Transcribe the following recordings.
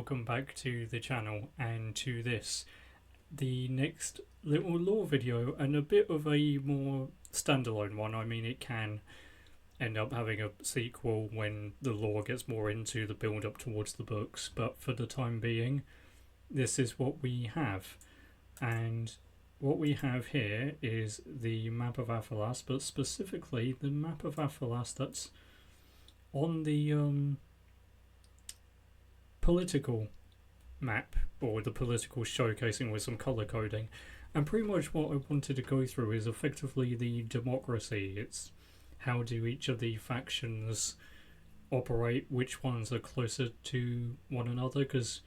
welcome back to the channel and to this, the next little lore video, and a bit of a more standalone one. I mean, it can end up having a sequel when the lore gets more into the build up towards the books, but for the time being, this is what we have. And what we have here is the map of Aphalas, but specifically the map of Aphalas that's on the political map, or the political showcasing with some color coding. And pretty much what I wanted to go through is effectively the democracy. It's how do each of the factions operate, which ones are closer to one another, because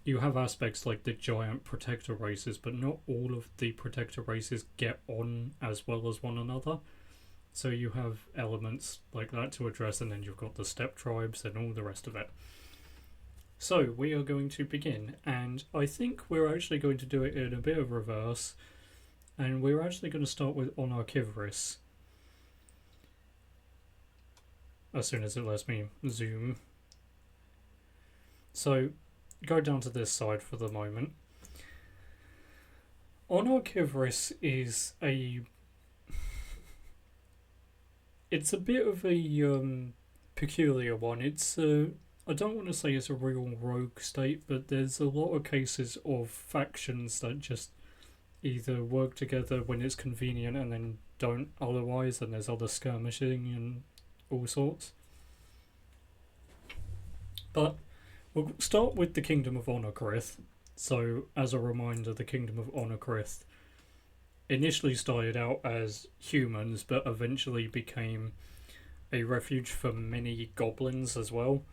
you have aspects like the giant protector races, but not all of the protector races get on as well as one another. So you have elements like that to address, and then you've got the steppe tribes and all the rest of it. So we are going to begin, and I think we're actually going to do it in a bit of reverse, and we're actually going to start with Onarkivris. As soon as it lets me zoom. So go down to this side for the moment. Onarkivris is it's a bit of a peculiar one. It's I don't want to say it's a real rogue state, but there's a lot of cases of factions that just either work together when it's convenient and then don't otherwise, and there's other skirmishing and all sorts. But we'll start with the Kingdom of Onarkivris. So, as a reminder, the Kingdom of Onarkivris initially started out as humans, but eventually became a refuge for many goblins as well.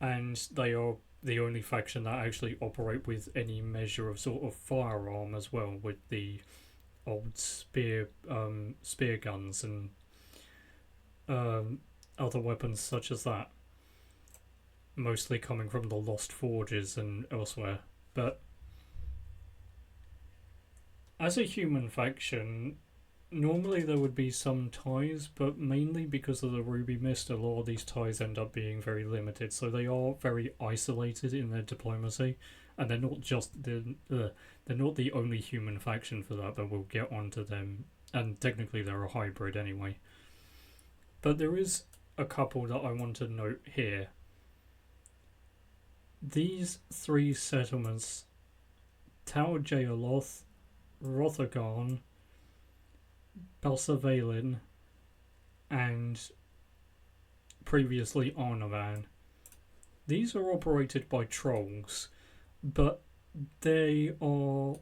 And they are the only faction that actually operate with any measure of sort of firearm as well, with the old spear guns and other weapons such as that, mostly coming from the Lost Forges and elsewhere. But as a human faction, normally there would be some ties, but mainly because of the Ruby Mist, a lot of these ties end up being very limited. So they are very isolated in their diplomacy, and they're not they're not the only human faction for that, but we'll get onto them. And technically they're a hybrid anyway. But there is a couple that I want to note here. These three settlements, Tau Jaeloth, Rothagarn, Balsavalin, and previously Arnavan. These are operated by trolls, but they are,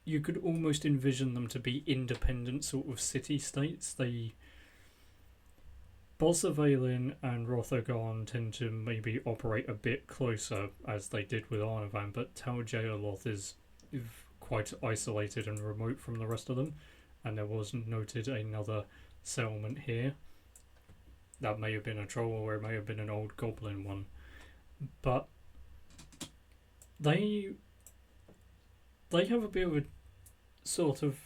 you could almost envision them to be independent sort of city-states. Balsavalin and Rothagarn tend to maybe operate a bit closer, as they did with Arnavan, but Tau Jaeloth is quite isolated and remote from the rest of them. And there was noted another settlement here. That may have been a troll, or it may have been an old goblin one. But they have a bit of a sort of,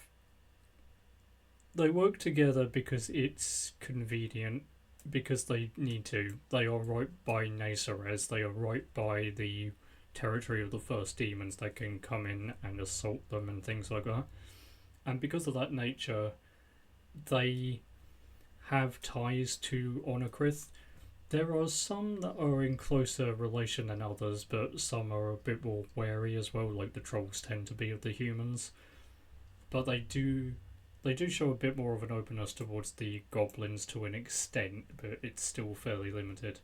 they work together because it's convenient, because they need to. They are right by Nacerez, they are right by the territory of the first demons that can come in and assault them and things like that. And because of that nature, they have ties to Onarkivris. There are some that are in closer relation than others, but some are a bit more wary as well, like the trolls tend to be of the humans. But they do show a bit more of an openness towards the goblins to an extent, but it's still fairly limited.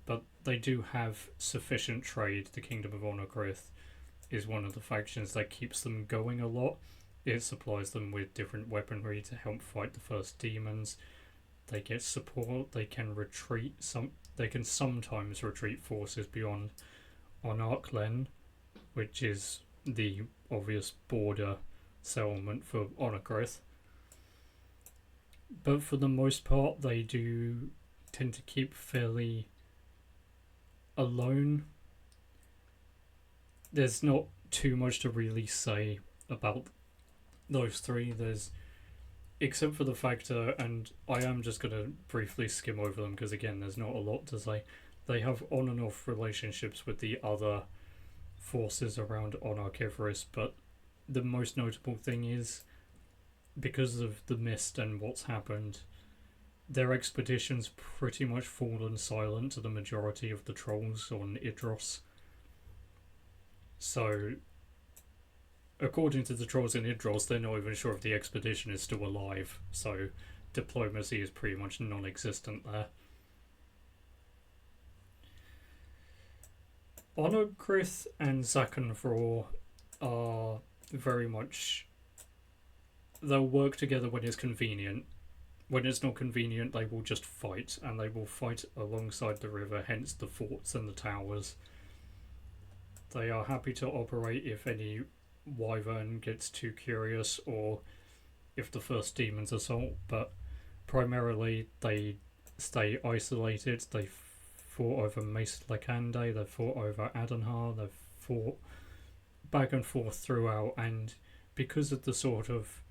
But they do have sufficient trade. The Kingdom of Onarkivris is one of the factions that keeps them going a lot. It supplies them with different weaponry to help fight the first demons. They get support. They can retreat. They can sometimes retreat forces beyond Onarklen, which is the obvious border settlement for Onarkivris. But for the most part, they do tend to keep fairly alone. There's not too much to really say about those three. There's, except for the factor, and I am just going to briefly skim over them because again there's not a lot to say. they have on and off relationships with the other forces around on Archivorous, but the most notable thing is, because of the mist and what's happened, their expeditions pretty much fallen silent to the majority of the trolls on Idros. So, according to the trolls in Idros, they're not even sure if the expedition is still alive, so diplomacy is pretty much non-existent there. Onokrith and Zakenvor are very much... they'll work together when it's convenient. When it's not convenient, they will just fight, and they will fight alongside the river, hence the forts and the towers. They are happy to operate if any wyvern gets too curious, or if the first demons assault, but primarily they stay isolated. They fought over Mace Lakande, they've fought over Adenhar, they've fought back and forth throughout, and because of the sort of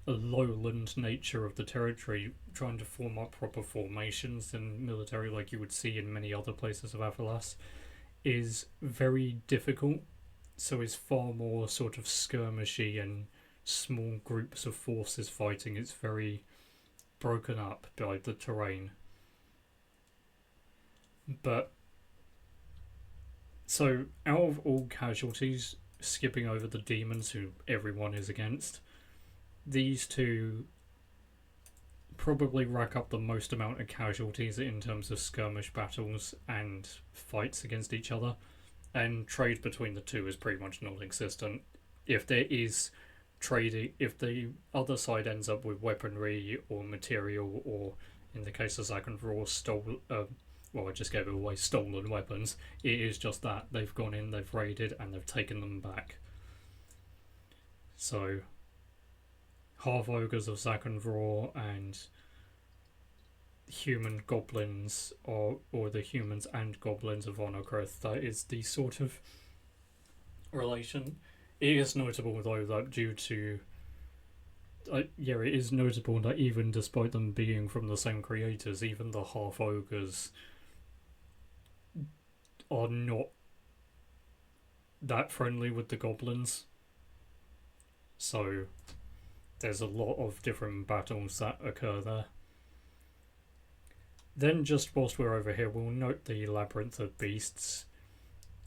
lowland nature of the territory, trying to form up proper formations and military like you would see in many other places of Aphalas is very difficult, so it's far more sort of skirmishy and small groups of forces fighting. It's very broken up by the terrain. But so out of all casualties, skipping over the demons who everyone is against, these two probably rack up the most amount of casualties in terms of skirmish battles and fights against each other, and trade between the two is pretty much non-existent. If there is trading, if the other side ends up with weaponry or material, or in the case of Zakenvor, I just gave it away, stolen weapons, it is just that. They've gone in, they've raided, and they've taken them back. So half-ogres of Zakenvor and human goblins, or the humans and goblins of Onokrith, that is the sort of relation. It is notable, though, that due to... it is notable that even despite them being from the same creators, even the half-ogres are not that friendly with the goblins. So there's a lot of different battles that occur there. Then, just whilst we're over here, we'll note the Labyrinth of Beasts.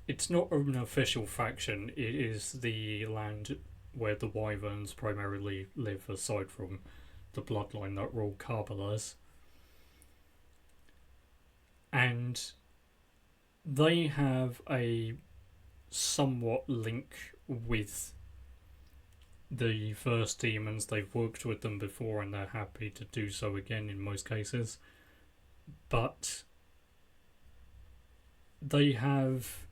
It's not an official faction, it is the land where the wyverns primarily live, aside from the bloodline that rule Aphalas. And they have a somewhat link with the first demons. They've worked with them before and they're happy to do so again in most cases. But they have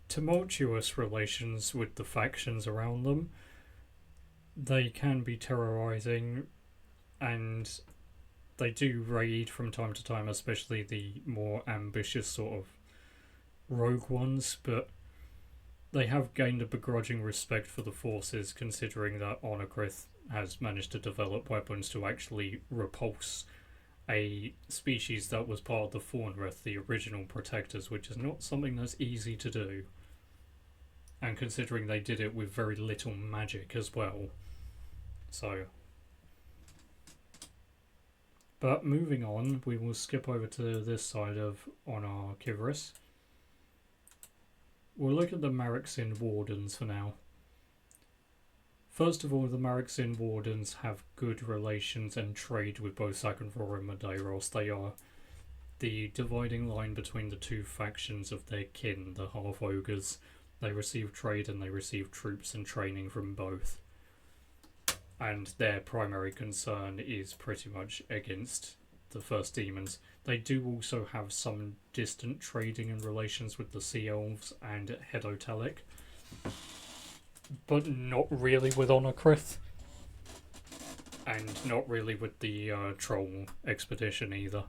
tumultuous relations with the factions around them. They can be terrorizing, and they do raid from time to time, especially the more ambitious sort of rogue ones, but they have gained a begrudging respect for the forces, considering that Onokrith has managed to develop weapons to actually repulse a species that was part of the Fawnrith, the original protectors, which is not something that's easy to do. And considering they did it with very little magic as well. So... but moving on, we will skip over to this side of Archivorous. We'll look at the Marixin Wardens for now. First of all, the Marixin Wardens have good relations and trade with both Zakenvor and Medeiros. They are the dividing line between the two factions of their kin, the half-ogres. They receive trade and they receive troops and training from both. And their primary concern is pretty much against the first demons. They do also have some distant trading and relations with the Sea Elves and Hedotelic, but not really with Onokrith, and not really with the Troll expedition either.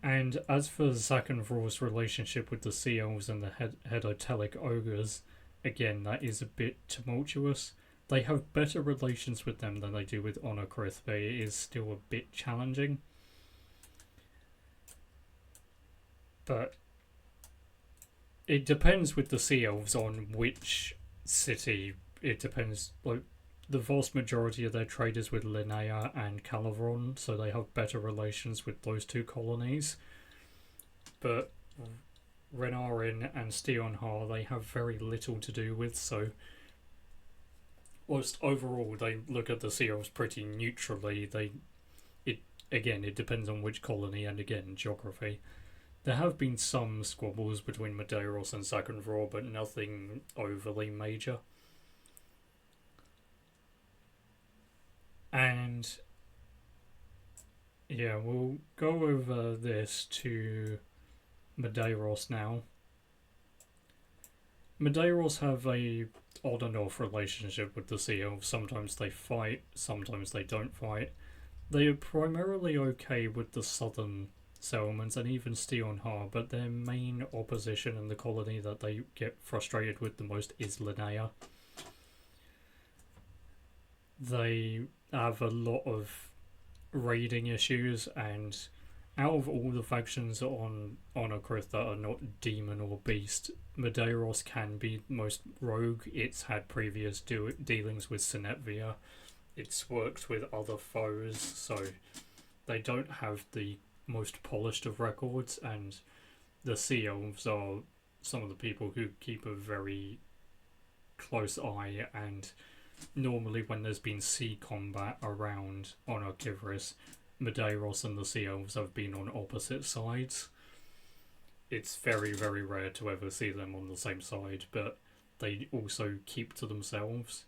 And as for Zakenvor's relationship with the Sea Elves and the Hedotelic ogres, again, that is a bit tumultuous. They have better relations with them than they do with Onokrith, but it is still a bit challenging. But it depends with the Sea Elves on which city. It depends. Like, the vast majority of their trade is with Linnea and Calavron, so they have better relations with those two colonies. But Renarin and Steonhar, they have very little to do with, so whilst overall they look at the Sea Elves pretty neutrally, it depends on which colony and again geography. There have been some squabbles between Medeiros and Sakandror, but nothing overly major. And yeah, we'll go over this to Medeiros now. Medeiros have a on and off relationship with the Sea Elves. Sometimes they fight, sometimes they don't fight. They are primarily okay with the southern settlements and even Steonhar, but their main opposition in the colony that they get frustrated with the most is Linnea. They have a lot of raiding issues, and out of all the factions on Onokrith that are not demon or beast, Medeiros can be most rogue. It's had previous dealings with Sinetvia. It's worked with other foes, so they don't have the most polished of records, and the Sea Elves are some of the people who keep a very close eye, and normally when there's been sea combat around Onokivris, Medeiros and the Sea Elves have been on opposite sides. It's very, very rare to ever see them on the same side, but they also keep to themselves.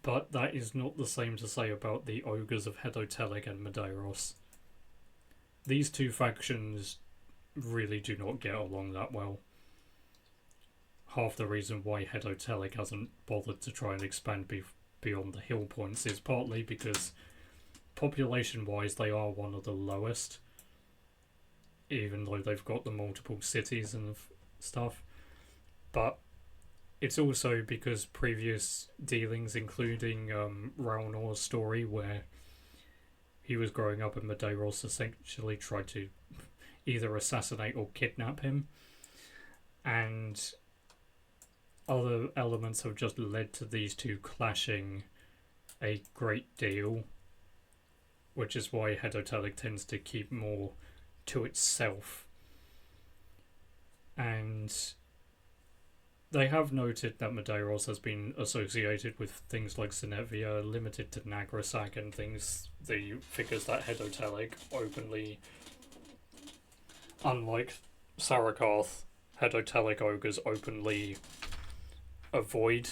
But that is not the same to say about the Ogres of Hedotelic and Medeiros. These two factions really do not get along that well. Half the reason why Hedotelic hasn't bothered to try and expand beyond the hill points is partly because population-wise they are one of the lowest, even though they've got the multiple cities and stuff. But it's also because previous dealings, including Raunor's story, where he was growing up and Medeiros essentially tried to either assassinate or kidnap him, and other elements have just led to these two clashing a great deal, which is why Hedotelic tends to keep more to itself. And they have noted that Medeiros has been associated with things like Sinetvia, limited to Nagrasak and things, the figures that Hedotelic openly, unlike Sarakarth, Hedotelic ogres openly avoid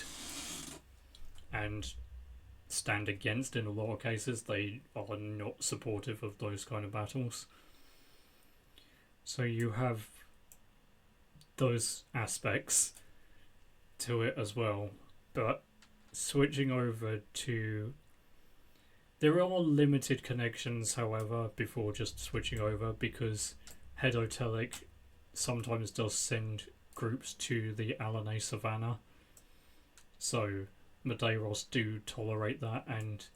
and stand against in a lot of cases. They are not supportive of those kind of battles. So you have those aspects to it as well. But switching over to... There are limited connections, however, before just switching over, because Hedotelic sometimes does send groups to the Alanei Savannah. So Medeiros do tolerate that, and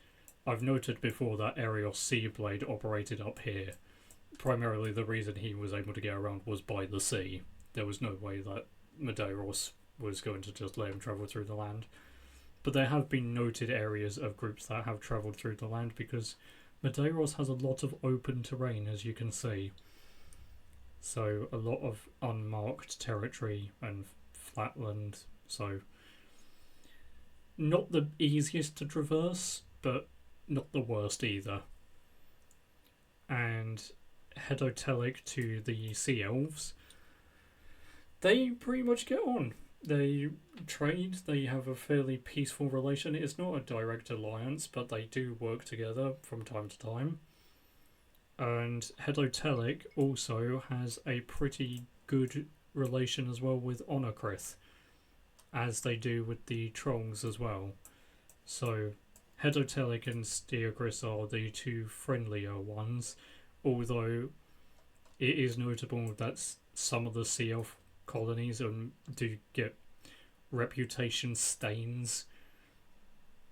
I've noted before that Erios Seablade operated up here. Primarily the reason he was able to get around was by the sea. There was no way that Medeiros was going to just let him travel through the land. But there have been noted areas of groups that have travelled through the land, because Medeiros has a lot of open terrain, as you can see. So a lot of unmarked territory and flatland, so not the easiest to traverse, but not the worst either. And Hedotelic to the Sea Elves, they pretty much get on. They trade, they have a fairly peaceful relation. It's not a direct alliance, but they do work together from time to time. And Hedotelic also has a pretty good relation as well with Onokrith, as they do with the Trolls as well. So Hedotelic and Steogris are the two friendlier ones, although it is notable that some of the Sea Elf colonies do get reputation stains,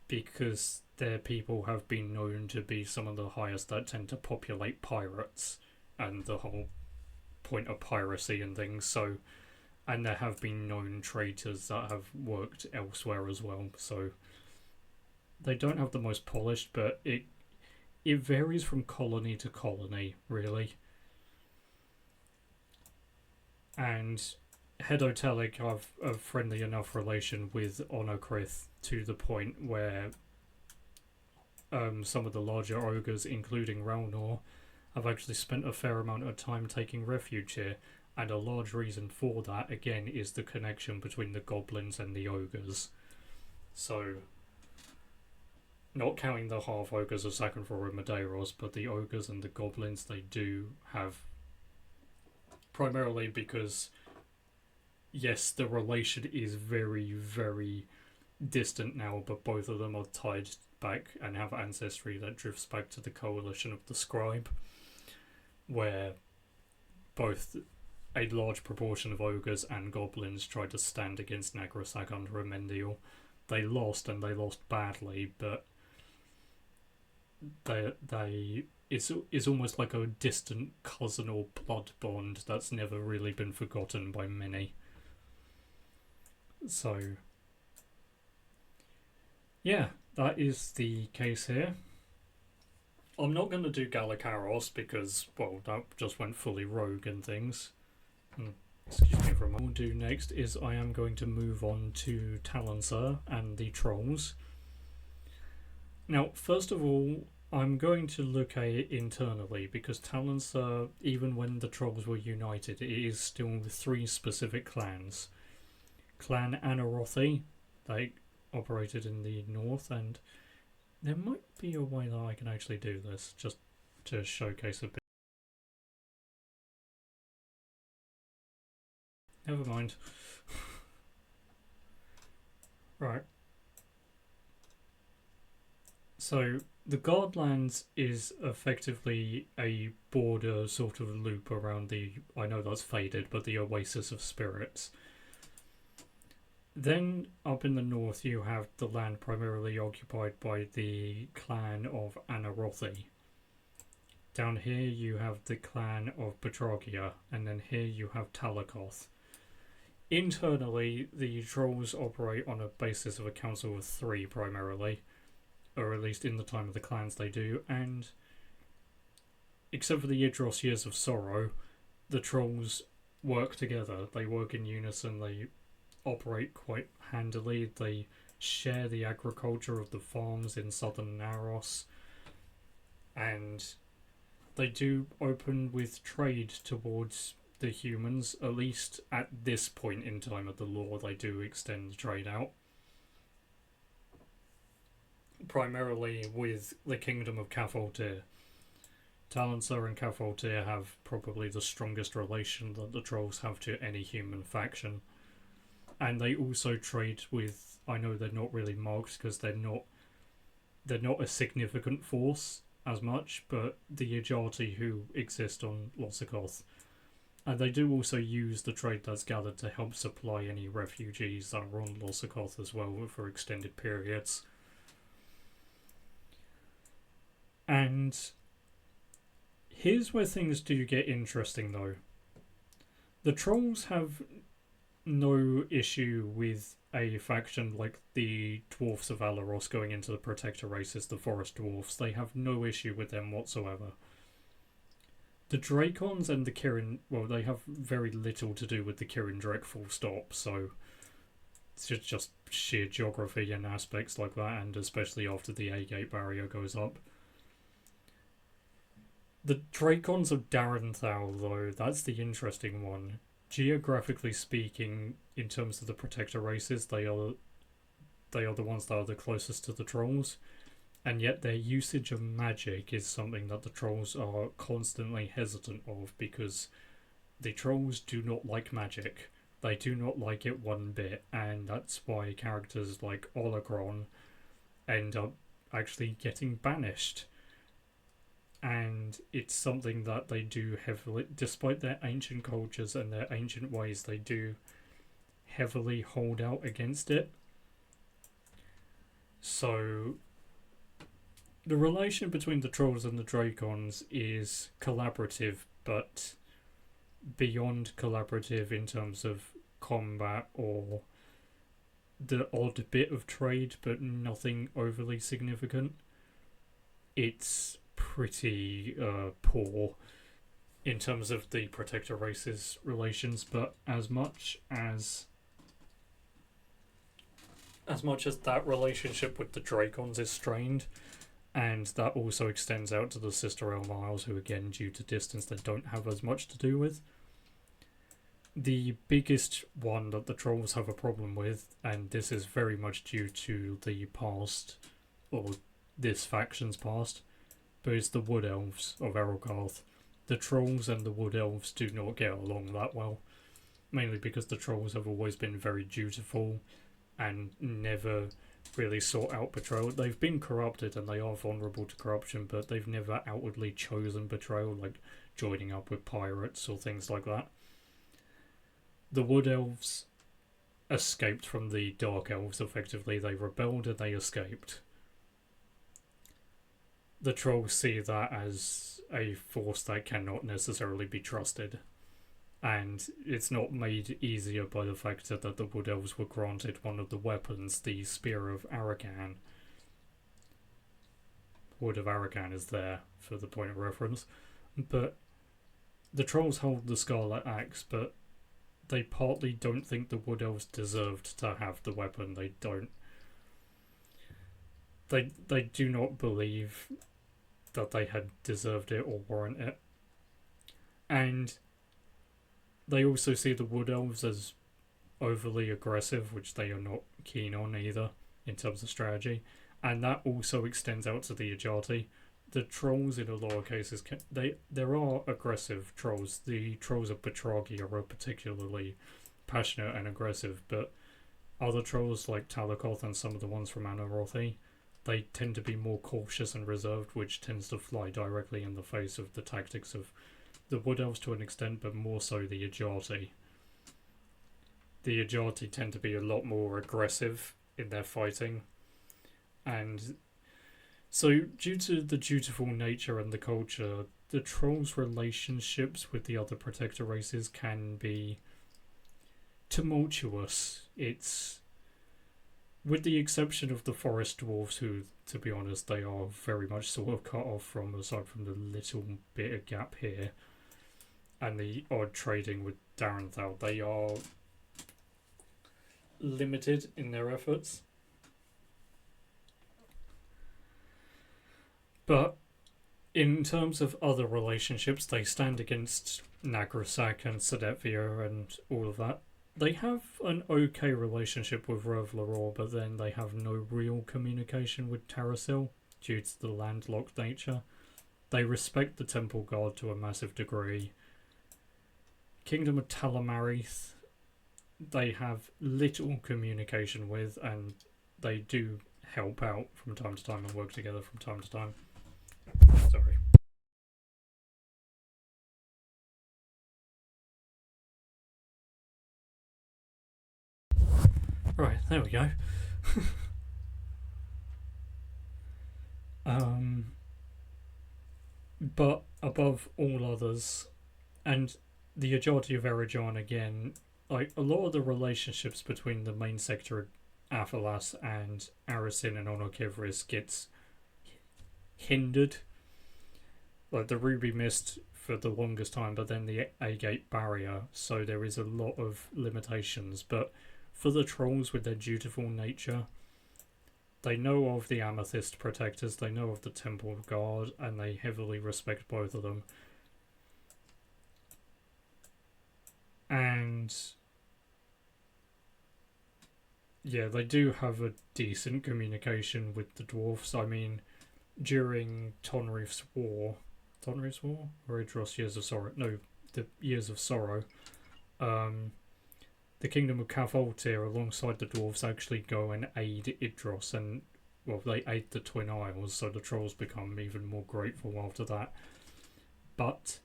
because their people have been known to be some of the highest that tend to populate pirates and the whole point of piracy and things. So, and there have been known traitors that have worked elsewhere as well. So they don't have the most polished, but it varies from colony to colony, really. And Hedotelic have a friendly enough relation with Onokrith to the point where some of the larger ogres, including Ralnor, have actually spent a fair amount of time taking refuge here. And a large reason for that, again, is the connection between the goblins and the ogres. So, not counting the half ogres of Sakenfor and Medeiros, but the ogres and the goblins, they do have, primarily because, yes, the relation is very, very distant now, but both of them are tied back and have ancestry that drifts back to the coalition of the Scribe, where both a large proportion of ogres and goblins tried to stand against Nagrasak under Amendiel. They lost, and they lost badly, but it's almost like a distant cousin or blood bond that's never really been forgotten by many. So, yeah, that is the case here. I'm not going to do Galakaros because, well, that just went fully rogue and things. Excuse me for a moment. What I'll do next is I am going to move on to Talonser and the Trolls. Now, first of all, I'm going to look at it internally because Talonser, even when the Trolls were united, it is still 3 specific clans. Clan Anarothi, they operated in the north, and there might be a way that I can actually do this, just to showcase a bit. Never mind. Right. So, the Guardlands is effectively a border sort of loop around the, I know that's faded, but the Oasis of Spirits. Then, up in the north, you have the land primarily occupied by the clan of Anarothi. Down here, you have the clan of Batragia, and then here you have Talakoth. Internally, the Trolls operate on a basis of a council of 3 primarily, or at least in the time of the clans they do, and except for the Idros Years of Sorrow, the Trolls work together. They work in unison, they operate quite handily, they share the agriculture of the farms in southern Naros, and they do open with trade towards the humans. At least at this point in time of the lore, they do extend the trade out. Primarily with the kingdom of Cafaltir. Talonser and Cafaltir have probably the strongest relation that the Trolls have to any human faction. And they also trade with, I know they're not really marked because they're not a significant force as much, but the Ajati who exist on Lossakoth. And they do also use the trade that's gathered to help supply any refugees that are on Lossakoth as well for extended periods. And here's where things do get interesting though. The Trolls have no issue with a faction like the Dwarfs of Alaros going into the Protector races, the Forest Dwarfs. They have no issue with them whatsoever. The Dracons and the Kirin, well, they have very little to do with the Kirindrek full stop, so it's just sheer geography and aspects like that, and especially after the A-gate barrier goes up. The Dracons of Darenthal, though, that's the interesting one. Geographically speaking, in terms of the Protector races, they are the ones that are the closest to the Trolls, and yet their usage of magic is something that the Trolls are constantly hesitant of, because the Trolls do not like magic. They do not like it one bit, and that's why characters like Olagron end up actually getting banished. And it's something that they do heavily, despite their ancient cultures and their ancient ways, they do heavily hold out against it. So the relation between the Trolls and the Dracons is collaborative, but beyond collaborative in terms of combat or the odd bit of trade, but nothing overly significant. It's pretty poor in terms of the protector races relations, but as much as that relationship with the Dracons is strained, and that also extends out to the Sister Elm Isles, who again, due to distance, they don't have as much to do with. The biggest one that the Trolls have a problem with, and this is very much due to the past, or this faction's past, but it's the Wood Elves of Erelgarth. The Trolls and the Wood Elves do not get along that well, mainly because the Trolls have always been very dutiful and never really sought out betrayal. They've been corrupted and they are vulnerable to corruption, but they've never outwardly chosen betrayal, like joining up with pirates or things like that. The Wood Elves escaped from the Dark Elves, effectively. They rebelled and they escaped. The Trolls see that as a force that cannot necessarily be trusted. And it's not made easier by the fact that the Wood Elves were granted one of the weapons, the Spear of Arakan. Wood of Arakan is there for the point of reference. But the Trolls hold the Scarlet Axe, but they partly don't think the Wood Elves deserved to have the weapon. They don't. They do not believe that they had deserved it or warrant it. And they also see the Wood Elves as overly aggressive, which they are not keen on either in terms of strategy. And that also extends out to the Ajati. The Trolls, in a lot of cases, there are aggressive Trolls. The Trolls of Batragi are particularly passionate and aggressive, but other Trolls like Talakoth and some of the ones from Anarothi, they tend to be more cautious and reserved, which tends to fly directly in the face of the tactics of the Wood Elves to an extent, but more so the Ajati. The Ajati tend to be a lot more aggressive in their fighting, and so due to the dutiful nature and the culture, the Trolls' relationships with the other protector races can be tumultuous. It's, with the exception of the forest dwarves, who, to be honest, they are very much sort of cut off from, aside from the little bit of gap here, and the odd trading with Darenthal, they are limited in their efforts. But in terms of other relationships, they stand against Nagrasak and Sedetvia and all of that. They have an okay relationship with Revlaror, but then they have no real communication with Tarasil due to the landlocked nature. They respect the Temple Guard to a massive degree. Kingdom of Talamarith, they have little communication with, and they do help out from time to time and work together from time to time. Sorry. Right, there we go. But above all others, and the Ajati of Erijon again, like a lot of the relationships between the main sector Aphalas and Arasin and Onokivris gets hindered. Like the Ruby Mist for the longest time, but then the Agate barrier, so there is a lot of limitations. But for the Trolls, with their dutiful nature, they know of the Amethyst Protectors, they know of the Temple Guard, and they heavily respect both of them. And yeah, they do have a decent communication with the dwarfs. I mean, during Tonreef's War or Idros Years of Sorrow? No, the Years of Sorrow. The Kingdom of Cavoltir, alongside the dwarves, actually go and aid Idros, and well, they aid the Twin Isles, so the Trolls become even more grateful after that. But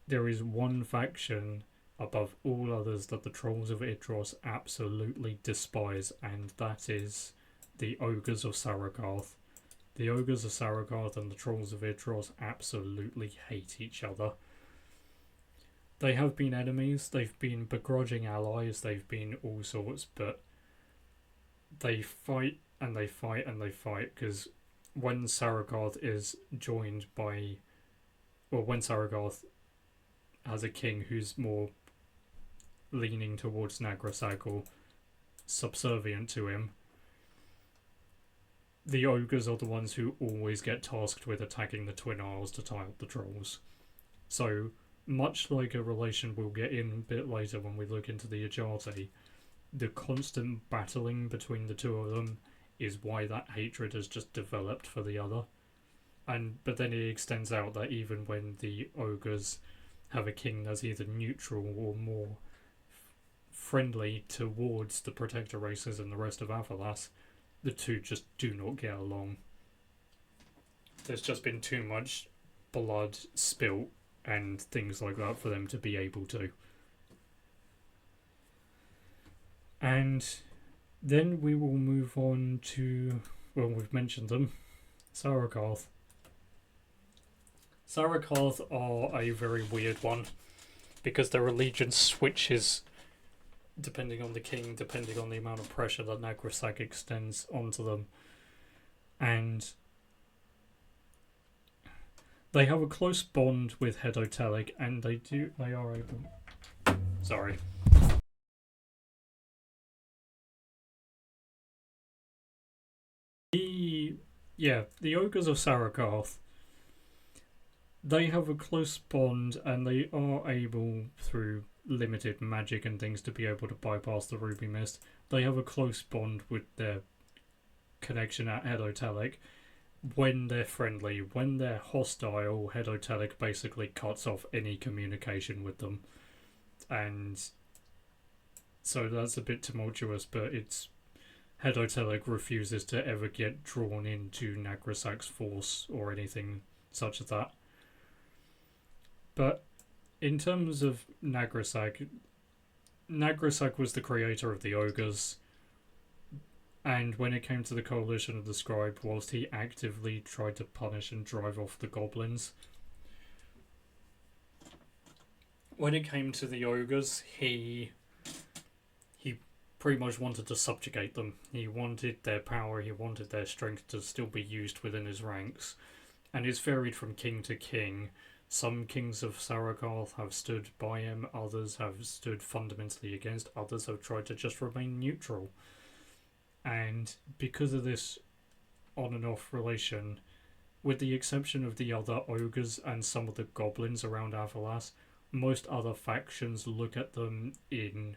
there is one faction above all others that the Trolls of Idros absolutely despise, and that is the Ogres of Saragarth. The Ogres of Saragarth and the Trolls of Idros absolutely hate each other. They have been enemies, they've been begrudging allies, they've been all sorts, but they fight and they fight and they fight because when Saragoth is joined by, well, when Saragoth has a king who's more leaning towards Nagrasag or subservient to him, the ogres are the ones who always get tasked with attacking the Twin Isles to tie up the trolls. So, much like a relation we'll get in a bit later when we look into the Ajati, the constant battling between the two of them is why that hatred has just developed for the other. But then it extends out that even when the ogres have a king that's either neutral or more friendly towards the protector races and the rest of Aphalas, the two just do not get along. There's just been too much blood spilt and things like that for them to be able to. And then we will move on to, well, we've mentioned them, Saragoth. Saragoth are a very weird one because their allegiance switches depending on the king, depending on the amount of pressure that Nagrasag extends onto them. And they have a close bond with Hedotelic, and they are able... Sorry. The ogres of Saragoth, they have a close bond, and they are able, through limited magic and things, to be able to bypass the Ruby Mist. They have a close bond with their connection at Hedotelic. When they're friendly, when they're hostile, Hedotelic basically cuts off any communication with them. And so that's a bit tumultuous, but it's Hedotelic refuses to ever get drawn into Nagrasag's force or anything such as that. But in terms of Nagrasag, Nagrasag was the creator of the ogres, and when it came to the coalition of the scribe, whilst he actively tried to punish and drive off the goblins, when it came to the ogres, he pretty much wanted to subjugate them. He wanted their power, he wanted their strength to still be used within his ranks, and it's varied from king to king. Some kings of Saragoth have stood by him, others have stood fundamentally against, others have tried to just remain neutral. And because of this on and off relation, with the exception of the other ogres and some of the goblins around Aphalas, most other factions look at them in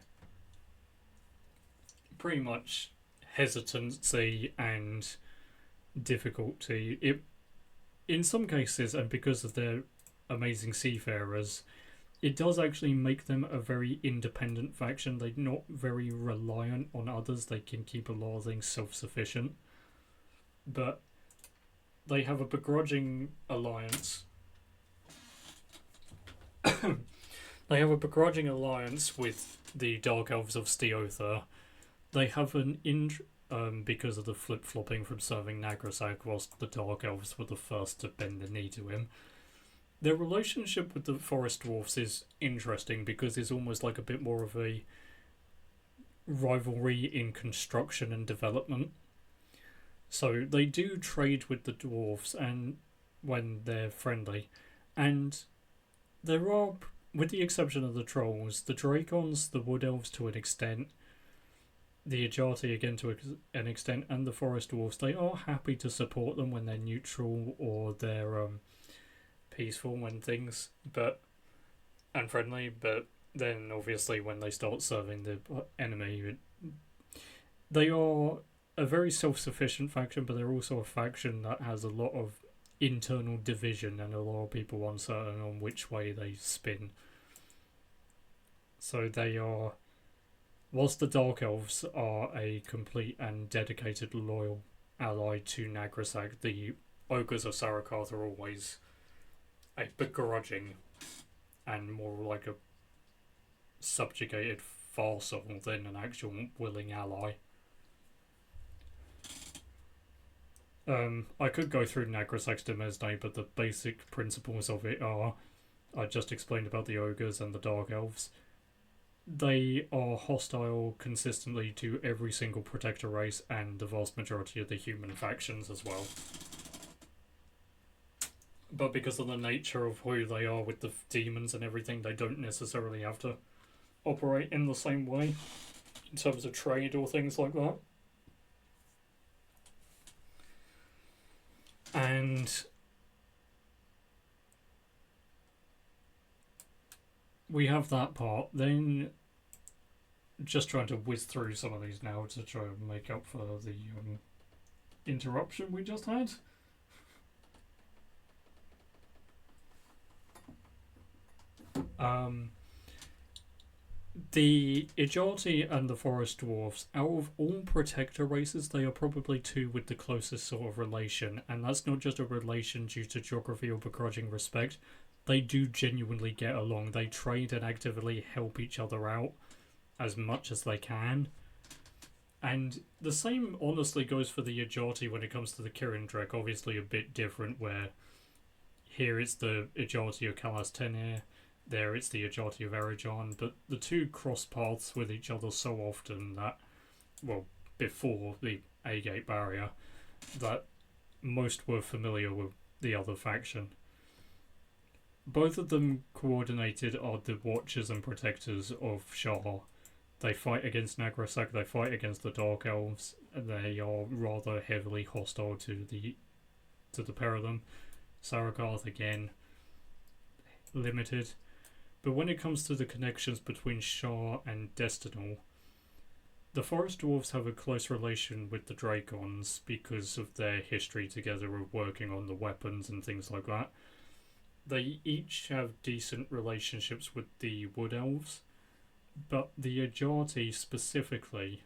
pretty much hesitancy and difficulty. In some cases, and because of their amazing seafarers, it does actually make them a very independent faction. They're not very reliant on others. They can keep a lot of things self-sufficient. But they have a begrudging alliance. They have a begrudging alliance with the Dark Elves of Steotha. They have an because of the flip-flopping from serving Nagrasag, whilst the Dark Elves were the first to bend the knee to him. Their relationship with the Forest Dwarfs is interesting because it's almost like a bit more of a rivalry in construction and development. So they do trade with the dwarves and when they're friendly. And there are, with the exception of the trolls, the Dracons, the Wood Elves to an extent, the Ajati again to an extent, and the Forest Dwarfs, they are happy to support them when they're neutral or they're peaceful when things and friendly, but then obviously when they start serving the enemy, they are a very self-sufficient faction, but they're also a faction that has a lot of internal division and a lot of people uncertain on which way they spin. So they are, whilst the Dark Elves are a complete and dedicated loyal ally to Nagrasag, the Ogres of Saragoth are always a begrudging and more like a subjugated vassal than an actual willing ally. I could go through Nagrasag's Demesne, but the basic principles of it are I just explained about the ogres and the dark elves. They are hostile consistently to every single protector race and the vast majority of the human factions as well. But because of the nature of who they are with the demons and everything, they don't necessarily have to operate in the same way in terms of trade or things like that. And we have that part. Then just trying to whiz through some of these now to try and make up for the interruption we just had. The Ijati and the Forest Dwarfs, out of all protector races, they are probably two with the closest sort of relation, and that's not just a relation due to geography or begrudging respect. They do genuinely get along. They trade and actively help each other out as much as they can. And the same honestly goes for the Ijati when it comes to the Kirindrek. Obviously a bit different, where here it's the Ijati of Kalas Tenir, there it's the Ijati of Erijon, but the two cross paths with each other so often that, well, before the A-Gate barrier, that most were familiar with the other faction. Both of them coordinated are the Watchers and Protectors of Shah. They fight against Nagrasak, they fight against the Dark Elves, and they are rather heavily hostile to the pair of them. Saragarth, again, limited. But when it comes to the connections between Shah and Destinal, the Forest Dwarves have a close relation with the Dracons because of their history together of working on the weapons and things like that. They each have decent relationships with the Wood Elves, but the Ajati specifically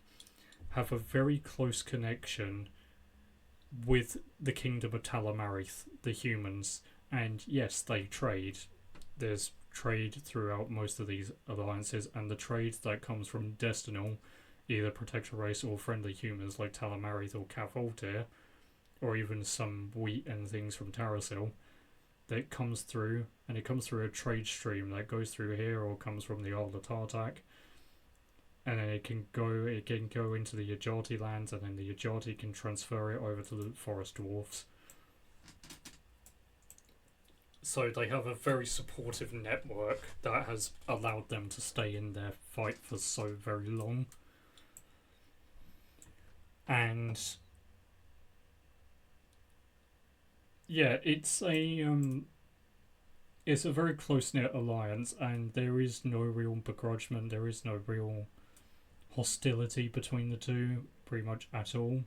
have a very close connection with the Kingdom of Talamarith, the humans, and yes, they trade. There's trade throughout most of these alliances, and the trade that comes from Destinal, either Protector Race or friendly humans like Talamarith or Cavoltir, or even some wheat and things from Tarasil, that comes through, and it comes through a trade stream that goes through here or comes from the Isle of Tartak, and then it can go into the Ajati lands, and then the Ajati can transfer it over to the Forest Dwarfs. So they have a very supportive network that has allowed them to stay in their fight for so very long. And yeah, it's a very close-knit alliance, and there is no real begrudgment, there is no real hostility between the two, pretty much at all.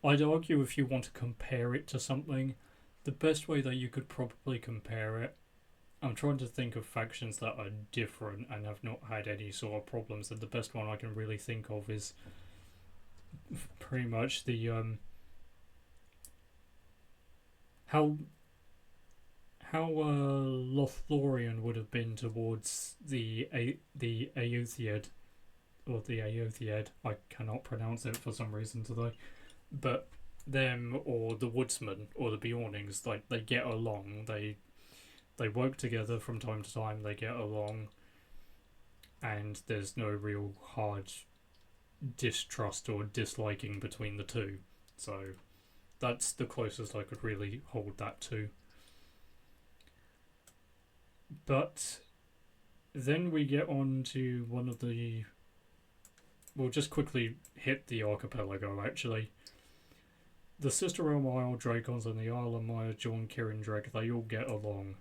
I'd argue if you want to compare it to something, the best way that you could probably compare it, I'm trying to think of factions that are different and have not had any sort of problems, and the best one I can really think of is pretty much the how Lothlorien would have been towards the Aethiad, or the Aethiad, I cannot pronounce it for some reason today, but them or the Woodsmen or the Bjornings, like, they get along, they work together from time to time, they get along, and there's no real hard distrust or disliking between the two. So that's the closest I could really hold that to. But then we get on to one of the... We'll just quickly hit the archipelago, actually. The Sister Realm Isle Dracons and the Isle of Maya John Kirindrek, they all get along.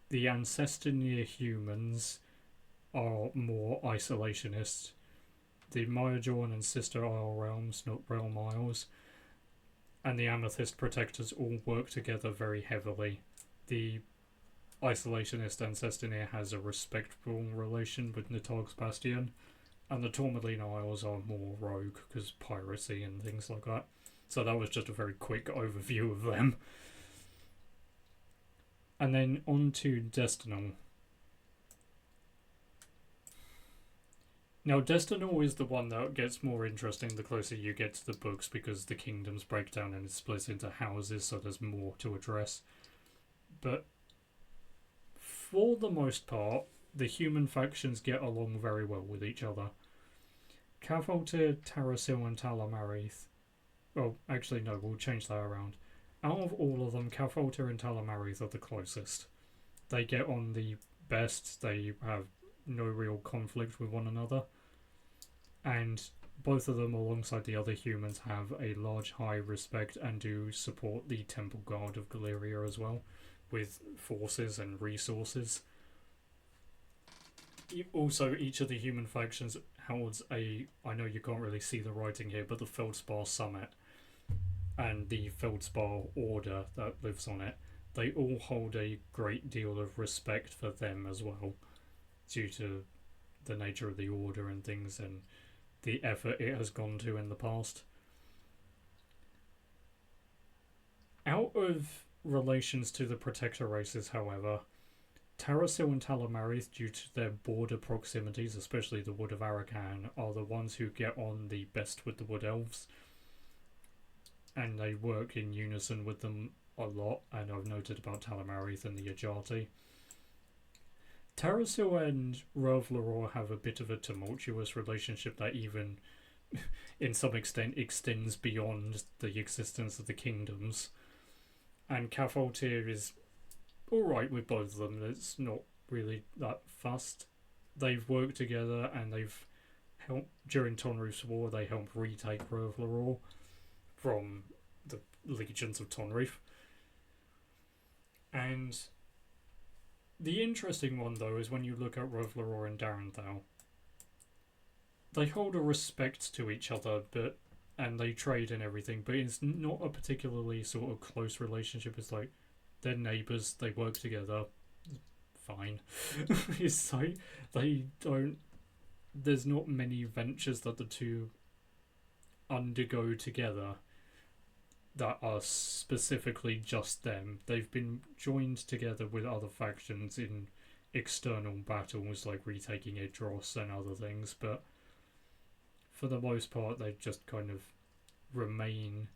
The Ancestor-near humans are more isolationist. The Mayajon and Sister Isle realms, not Realm Isles, and the Amethyst Protectors all work together very heavily. The isolationist Ancestor-near has a respectful relation with Nitog's Bastion, and the Tourmaline Isles are more rogue because piracy and things like that. So that was just a very quick overview of them. And then on to Destinal. Now, Destinal is the one that gets more interesting the closer you get to the books, because the kingdoms break down and it's split into houses, so there's more to address. But for the most part, the human factions get along very well with each other. Cavoltir, Tarasil, and Talamarith. Well, actually, no, we'll change that around. Out of all of them, Cavoltir and Talamarith are the closest. They get on the best, they have no real conflict with one another. And both of them, alongside the other humans, have a large high respect and do support the Temple Guard of Galeria as well, with forces and resources. Also, each of the human factions holds a, I know you can't really see the writing here, but the Feldspar Summit and the Feldspar Order that lives on it, they all hold a great deal of respect for them as well, due to the nature of the Order and things and the effort it has gone to in the past. Out of relations to the Protector races, however, Tarasil and Talamarith, due to their border proximities, especially the Wood of Arakan, are the ones who get on the best with the Wood Elves. And they work in unison with them a lot, and I've noted about Talamarith and the Ajati. Tarasil and Rovlaror have a bit of a tumultuous relationship that even, in some extent, extends beyond the existence of the kingdoms. And Cavoltir is alright with both of them. It's not really that fussed. They've worked together and they've helped, during Tonrif's war, they helped retake Rovlaror from the legions of Tonrif. And the interesting one, though, is when you look at Rovlaror and Darenthal, they hold a respect to each other, and they trade and everything, but it's not a particularly sort of close relationship. It's like they're neighbours, they work together, fine. It's like they don't. There's not many ventures that the two undergo together that are specifically just them. They've been joined together with other factions in external battles, like retaking Idros and other things, but for the most part they just kind of remain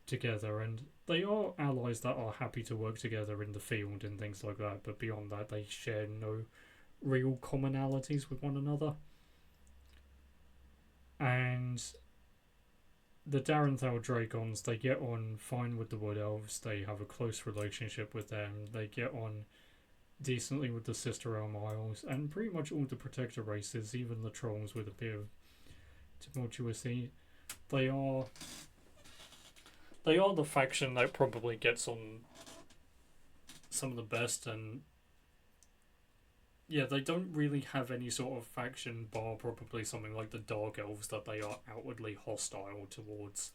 together, and they are allies that are happy to work together in the field and things like that, but beyond that they share no real commonalities with one another. And the Darenthal Dragons, they get on fine with the Wood Elves, they have a close relationship with them, they get on decently with the Sister Elm Isles, and pretty much all the Protector races, even the Trolls with a bit of tumultuosity. They are the faction that probably gets on some of the best, and yeah, they don't really have any sort of faction bar probably something like the Dark Elves that they are outwardly hostile towards.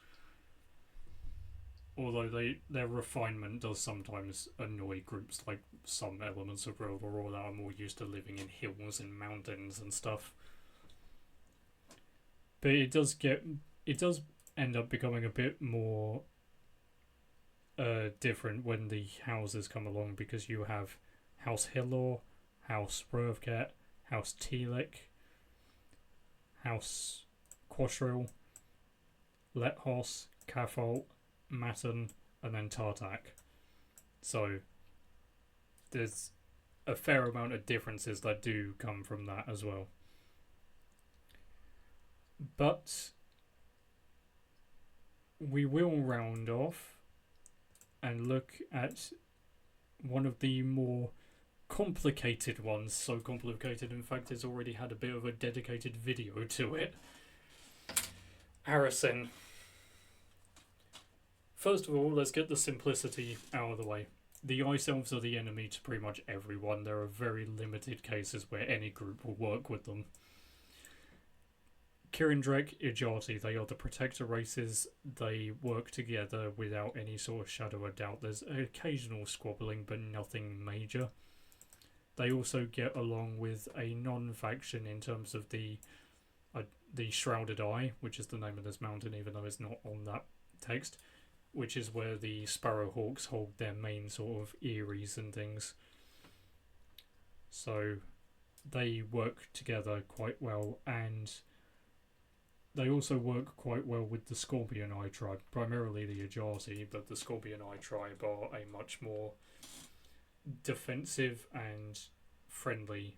Although their refinement does sometimes annoy groups like some elements of Rovlaror that are more used to living in hills and mountains and stuff. But it does end up becoming a bit more different when the houses come along, because you have House Hillor, House Rovcat, House Telik, House Quashril, Lethos, Cafalt, Matten, and then Tartak. So there's a fair amount of differences that do come from that as well. But we will round off and look at one of the more complicated ones. So complicated, in fact, it's already had a bit of a dedicated video to it. Arisen. First of all, let's get the simplicity out of the way. The Ice Elves are the enemy to pretty much everyone. There are very limited cases where any group will work with them. Kirindrek, Ijati, they are the Protector races. They work together without any sort of shadow of doubt. There's occasional squabbling, but nothing major. They also get along with a non-faction in terms of the Shrouded Eye, which is the name of this mountain, even though it's not on that text, which is where the Sparrowhawks hold their main sort of eyries and things. So they work together quite well, and they also work quite well with the Scorpion Eye tribe, primarily the Ajati, but the Scorpion Eye tribe are a much more defensive and friendly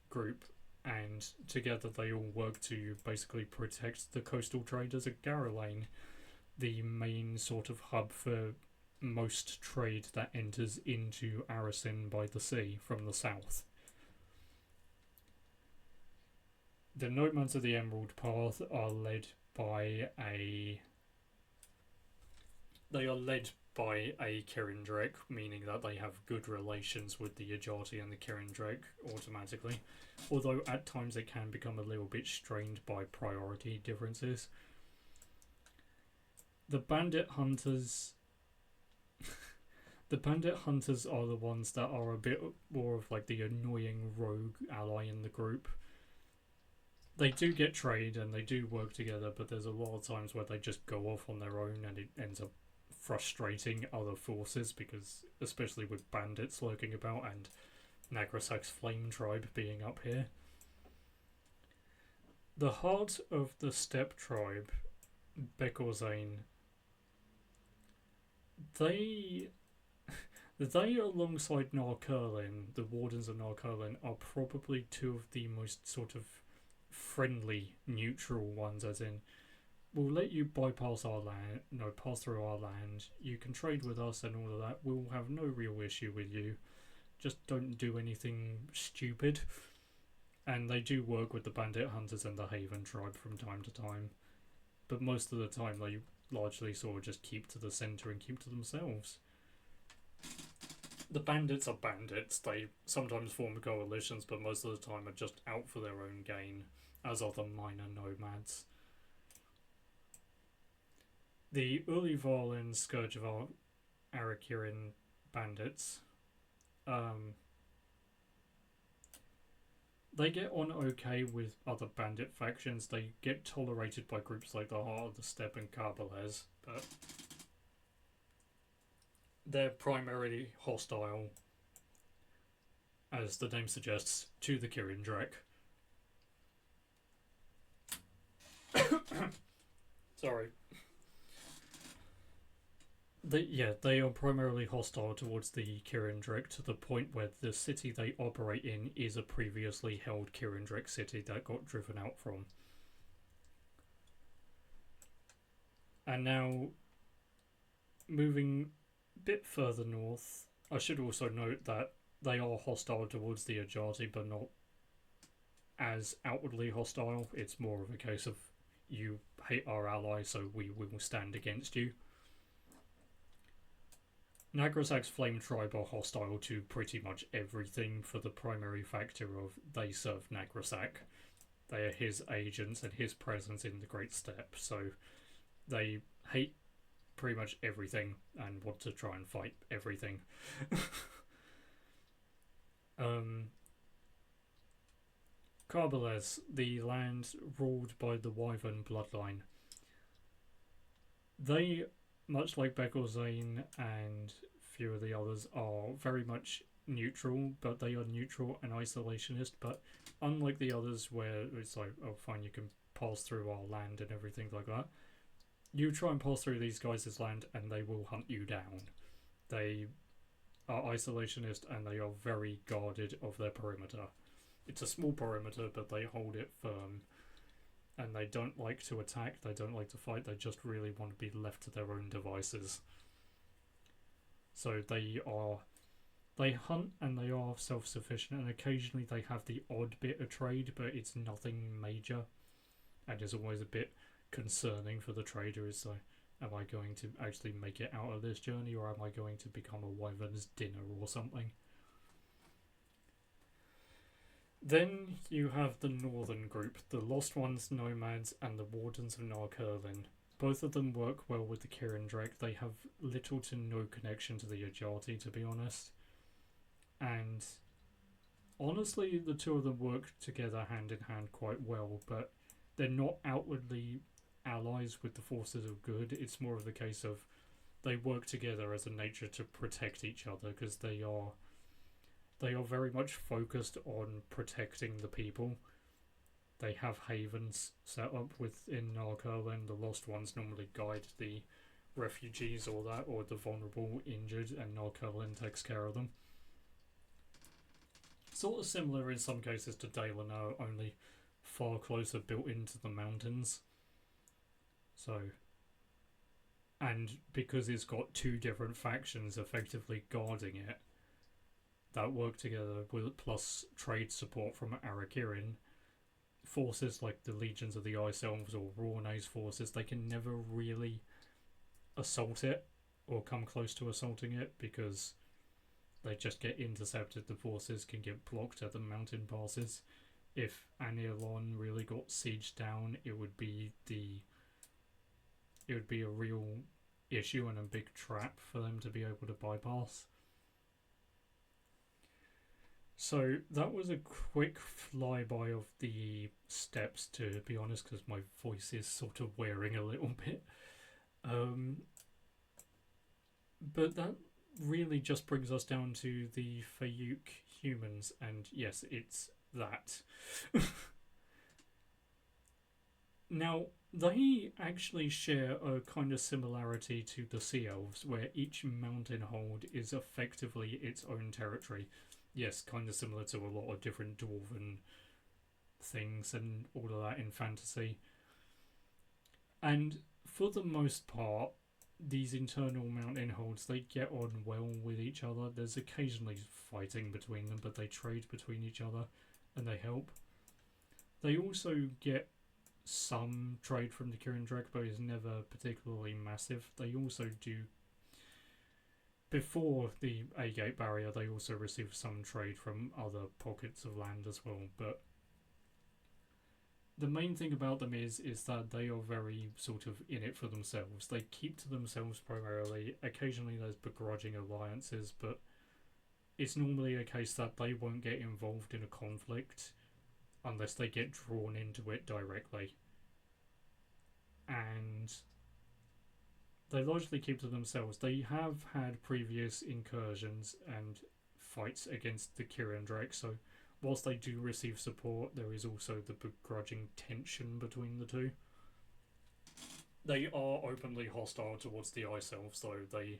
group, and together they all work to basically protect the coastal traders at Garrelane, the main sort of hub for most trade that enters into Arisen by the sea from the south. The Nomads of the Emerald Path are led by a Kirindrek, meaning that they have good relations with the Ajati and the Kirindrek automatically, although at times they can become a little bit strained by priority differences. The Bandit Hunters the Bandit Hunters are the ones that are a bit more of like the annoying rogue ally in the group. They do get trade and they do work together, but there's a lot of times where they just go off on their own and it ends up frustrating other forces, because especially with bandits lurking about and Nagrasak's flame tribe being up here. The heart of the steppe tribe, Bekorzane, they alongside Narkurlin, the Wardens of Narkurlin, are probably two of the most sort of friendly, neutral ones, as in, we'll let you bypass our land, pass through our land, you can trade with us and all of that, we'll have no real issue with you, just don't do anything stupid. And they do work with the Bandit Hunters and the Haven tribe from time to time, but most of the time they largely sort of just keep to the centre and keep to themselves. The bandits are bandits, they sometimes form coalitions, but most of the time are just out for their own gain, as are the minor nomads. The Ulival Scourge of Arakirin bandits, they get on okay with other bandit factions. They get tolerated by groups like the Heart of the Steppe and Aphalas, but they're primarily hostile, as the name suggests, to the Kirindrek. Sorry. They are primarily hostile towards the Kirindrek, to the point where the city they operate in is a previously held Kirindrek city that got driven out from. And now, moving a bit further north, I should also note that they are hostile towards the Ajati, but not as outwardly hostile. It's more of a case of, you hate our ally, so we will stand against you. Nagrasak's Flame Tribe are hostile to pretty much everything, for the primary factor of they serve Nagrasak. They are his agents and his presence in the Great Steppe, so they hate pretty much everything and want to try and fight everything. Karbeles, the land ruled by the Wyvern bloodline. They, much like Bekorzane and a few of the others, are very much neutral, but they are neutral and isolationist. But unlike the others, where it's like, oh fine, you can pass through our land and everything like that, you try and pass through these guys' land and they will hunt you down. They are isolationist and they are very guarded of their perimeter. It's a small perimeter, but they hold it firm. And they don't like to attack, they don't like to fight, they just really want to be left to their own devices. So they hunt and they are self-sufficient, and occasionally they have the odd bit of trade, but it's nothing major. And it's always a bit concerning for the trader, is like, am I going to actually make it out of this journey, or am I going to become a wyvern's dinner or something? Then you have the northern group, the Lost Ones, Nomads, and the Wardens of Narkurlin. Both of them work well with the Kirindrek. They have little to no connection to the Ajati, to be honest. And honestly, the two of them work together hand in hand quite well, but they're not outwardly allies with the forces of good. It's more of the case of they work together as a nature to protect each other, because they are very much focused on protecting the people. They have havens set up within Narkurlin. The Lost Ones normally guide the refugees or the vulnerable, injured, and Narkurlin takes care of them. Sort of similar in some cases to Daelanor, only far closer built into the mountains. So, and because it's got two different factions effectively guarding it that work together, with plus trade support from Arakirin, forces like the Legions of the Ice Elves or Rorne's forces, they can never really assault it or come close to assaulting it because they just get intercepted. The forces can get blocked at the mountain passes. If Anilon really got sieged down, it would be a real issue and a big trap for them to be able to bypass. So that was a quick flyby of the steps, to be honest, because my voice is sort of wearing a little bit. But that really just brings us down to the Fayuk humans, and yes, it's that. Now, they actually share a kind of similarity to the Sea Elves, where each mountain hold is effectively its own territory. Yes, kind of similar to a lot of different dwarven things and all of that in fantasy. And for the most part, these internal mountain holds, they get on well with each other. There's occasionally fighting between them, but they trade between each other and they help. They also get some trade from the Kirindrek, but it's never particularly massive. They also do, before the A-Gate barrier, they also receive some trade from other pockets of land as well, but the main thing about them is that they are very sort of in it for themselves. They keep to themselves primarily. Occasionally there's begrudging alliances, but it's normally a case that they won't get involved in a conflict unless they get drawn into it directly. And they largely keep to themselves. They have had previous incursions and fights against the Kirindrek, so whilst they do receive support, there is also the begrudging tension between the two. They are openly hostile towards the Ice Elves, though. They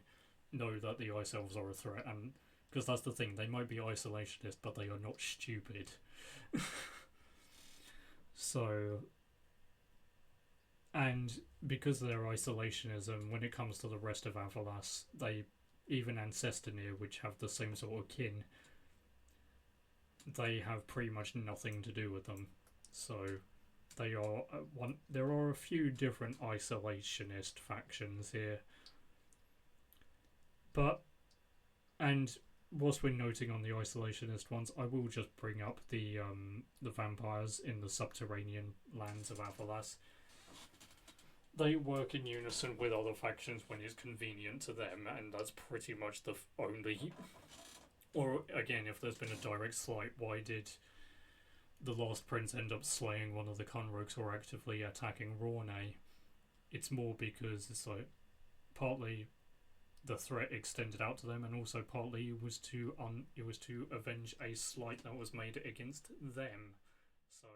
know that the Ice Elves are a threat, and because that's the thing, they might be isolationist, but they are not stupid. So, and because of their isolationism, when it comes to the rest of Aphalas, they, even Ancestornir, which have the same sort of kin, they have pretty much nothing to do with them. So they are there are a few different isolationist factions here. But, and whilst we're noting on the isolationist ones, I will just bring up the vampires in the subterranean lands of Aphalas. They work in unison with other factions when it's convenient to them, and that's pretty much the only. Or again, if there's been a direct slight, why did the last prince end up slaying one of the Conrogues who are actively attacking Rorne? It's more because it's like partly the threat extended out to them, and also partly it was to avenge a slight that was made against them. So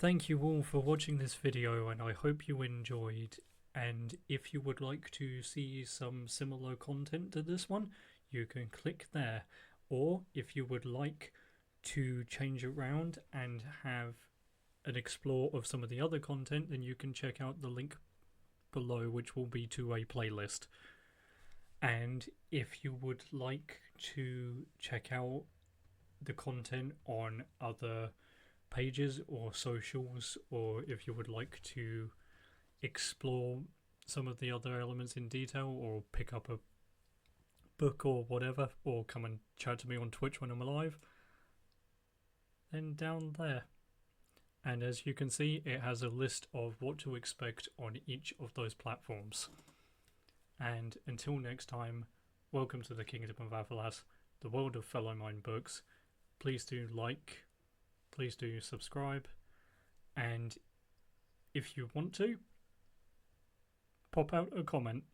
thank you all for watching this video, and I hope you enjoyed. And if you would like to see some similar content to this one, you can click there. Or if you would like to change around and have an explore of some of the other content, then you can check out the link below, which will be to a playlist. And if you would like to check out the content on other pages or socials, or if you would like to explore some of the other elements in detail, or pick up a book or whatever, or come and chat to me on Twitch when I'm alive, then down there. And as you can see, it has a list of what to expect on each of those platforms. And until next time, welcome to the Kingdom of Aphalas, the world of Fellow Mind books. Please do like, please do subscribe, and if you want to, pop out a comment.